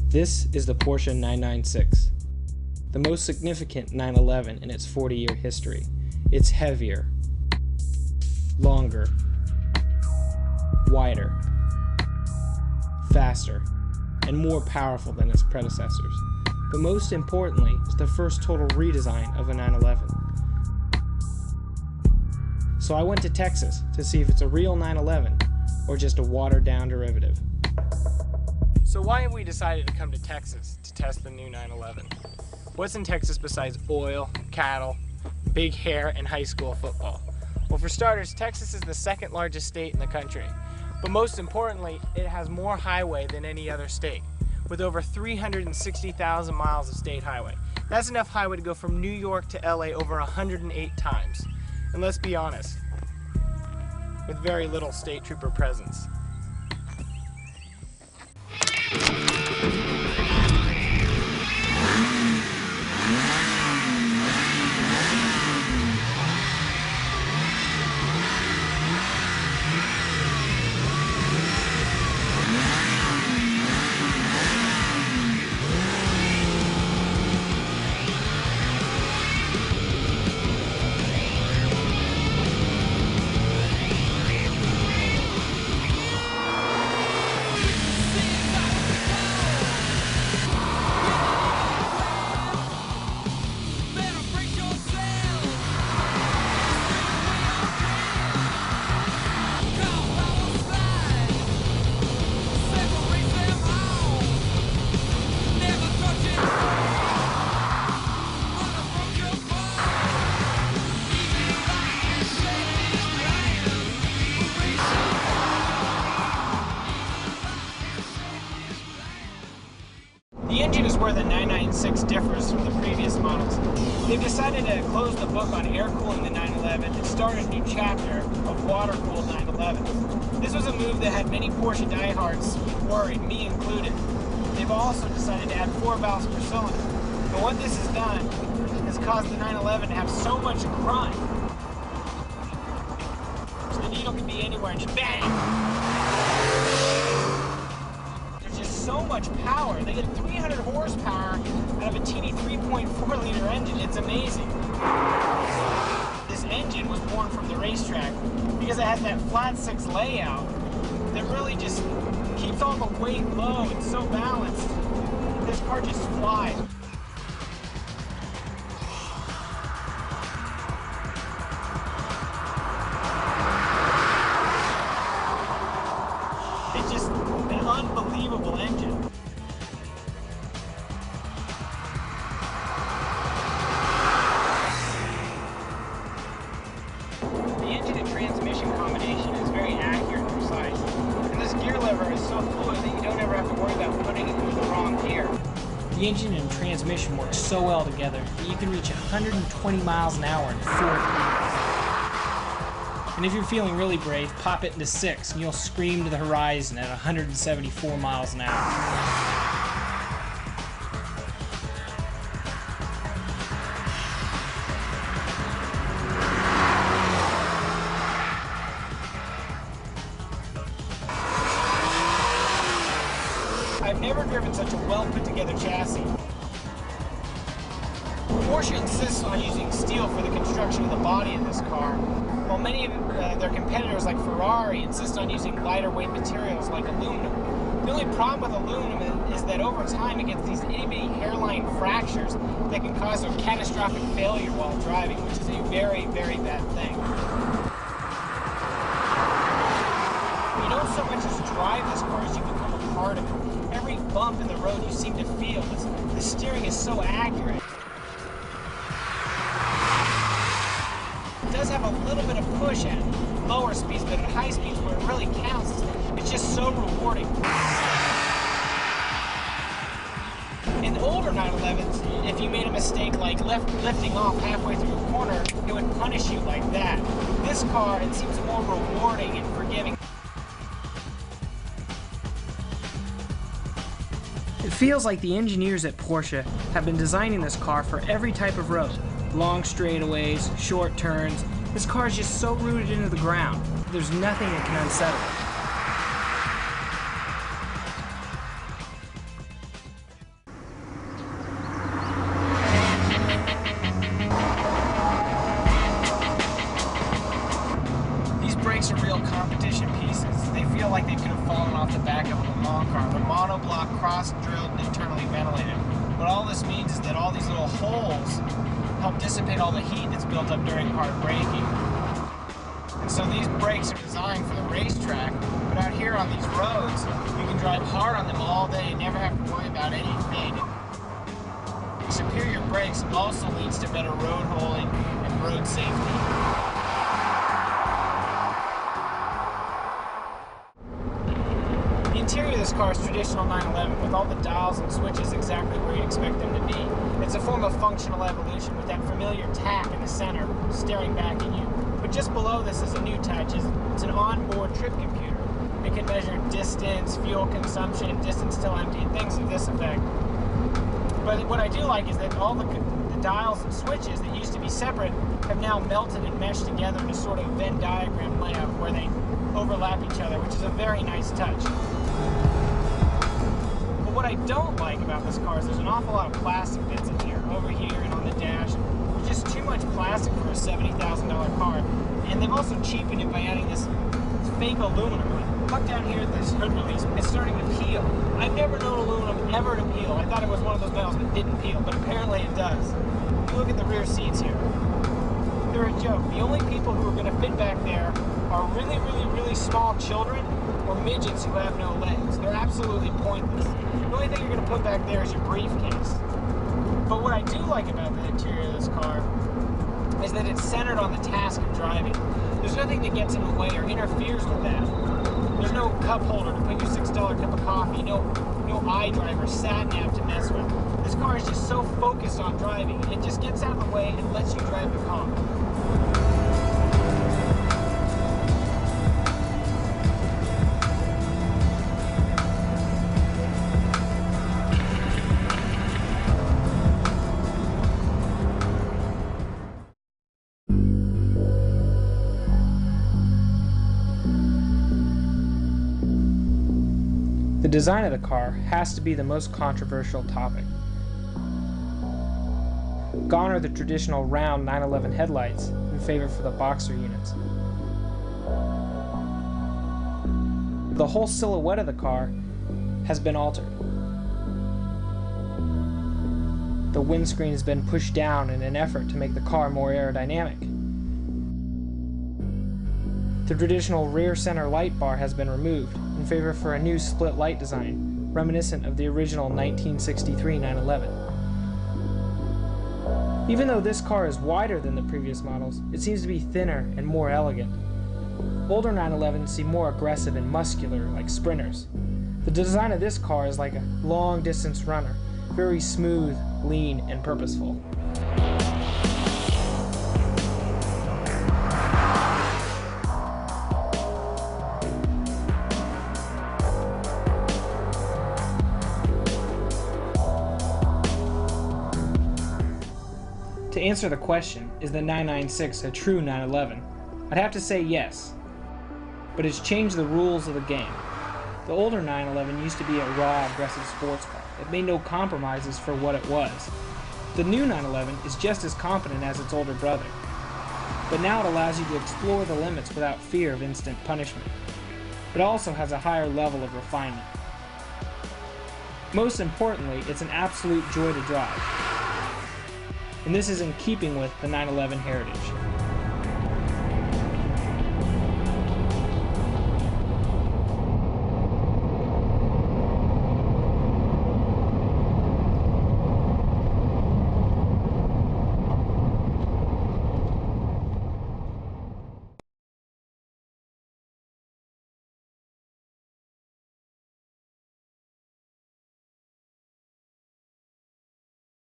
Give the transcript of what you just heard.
This is the Porsche 996, the most significant 911 in its 40-year history. It's heavier, longer, wider, faster, and more powerful than its predecessors. But most importantly, it's the first total redesign of a 911. So I went to Texas to see if it's a real 911 or just a watered-down derivative. So why have we decided to come to Texas to test the new 911? What's in Texas besides oil, cattle, big hair, and high school football? Well, for starters, Texas is the second largest state in the country. But most importantly, it has more highway than any other state, with over 360,000 miles of state highway. That's enough highway to go from New York to LA over 108 times. And let's be honest, with very little state trooper presence. The engine is where the 996 differs from the previous models. They've decided to close the book on air cooling the 911 and start a new chapter of water-cooled 911s. This was a move that had many Porsche diehards worried, me included. They've also decided to add 4 valves per cylinder. But what this has done has caused the 911 to have so much grunt. So the needle can be anywhere and just bang! So much power. They get 300 horsepower out of a teeny 3.4 liter engine. It's amazing. This engine was born from the racetrack because it has that flat 6 layout that really just keeps all the weight low and so balanced. This car just flies. It's just an unbelievable engine. The engine and transmission combination is very accurate and precise. And this gear lever is so fluid that you don't ever have to worry about putting it through the wrong gear. The engine and transmission work so well together that you can reach 120 miles an hour in 4th gear. And if you're feeling really brave, pop it into 6 and you'll scream to the horizon at 174 miles an hour. I've never driven such a well put together chassis. Porsche insists on using steel for the construction of the body of this car, while many of their competitors like Ferrari insist on using lighter weight materials like aluminum. The only problem with aluminum is that over time it gets these itty-bitty hairline fractures that can cause a catastrophic failure while driving, which is a very, very bad thing. You don't so much as drive this car as you become a part of it. Every bump in the road you seem to feel. The steering is so accurate. It does have a little bit of push at lower speeds, but at high speeds where it really counts, it's just so rewarding. In older 911s, if you made a mistake like lifting off halfway through a corner, it would punish you like that. This car, it seems more rewarding and forgiving. It feels like the engineers at Porsche have been designing this car for every type of road. Long straightaways, short turns. This car is just so rooted into the ground. There's nothing that can unsettle it. holes help dissipate all the heat that's built up during hard braking. And so these brakes are designed for the racetrack, but out here on these roads, you can drive hard on them all day and never have to worry about any fading. Superior brakes also leads to better road holding and road safety. The interior of this car is traditional 911 with all the dials and switches exactly where you expect them to be. It's a form of functional evolution with that familiar tach in the center staring back at you. But just below this is a new touch. It's an onboard trip computer. It can measure distance, fuel consumption, distance till empty, and things of this effect. But what I do like is that all the dials and switches that used to be separate have now melted and meshed together in a sort of Venn diagram layout where they overlap each other, which is a very nice touch. But what I don't like about this car is there's an awful lot of plastic bits in here, over here and on the dash. There's just too much plastic for a $70,000 car. And they've also cheapened it by adding this fake aluminum. Look down here at this hood release, it's starting to peel. I've never known aluminum ever to peel. I thought it was one of those metals that didn't peel, but apparently it does. If you look at the rear seats here, they're a joke. The only people who are going to fit back there are really, really, really small children or midgets who have no legs. They're absolutely pointless. The only thing you're going to put back there is your briefcase. But what I do like about the interior of this car is that it's centered on the task of driving. There's nothing that gets in the way or interferes with that. There's no cup holder to put your $6 cup of coffee, no iDriver, sat-nav to mess with. This car is just so focused on driving. It just gets out of the way and lets you drive the car. The design of the car has to be the most controversial topic. Gone are the traditional round 911 headlights in favor for the boxer units. The whole silhouette of the car has been altered. The windscreen has been pushed down in an effort to make the car more aerodynamic. The traditional rear center light bar has been removed in favor for a new split light design, reminiscent of the original 1963 911. Even though this car is wider than the previous models, it seems to be thinner and more elegant. Older 911s seem more aggressive and muscular, like sprinters. The design of this car is like a long-distance runner, very smooth, lean, and purposeful. To answer the question, is the 996 a true 911? I'd have to say yes, but it's changed the rules of the game. The older 911 used to be a raw, aggressive sports car. It made no compromises for what it was. The new 911 is just as confident as its older brother, but now it allows you to explore the limits without fear of instant punishment. It also has a higher level of refinement. Most importantly, it's an absolute joy to drive. And this is in keeping with the 911 heritage.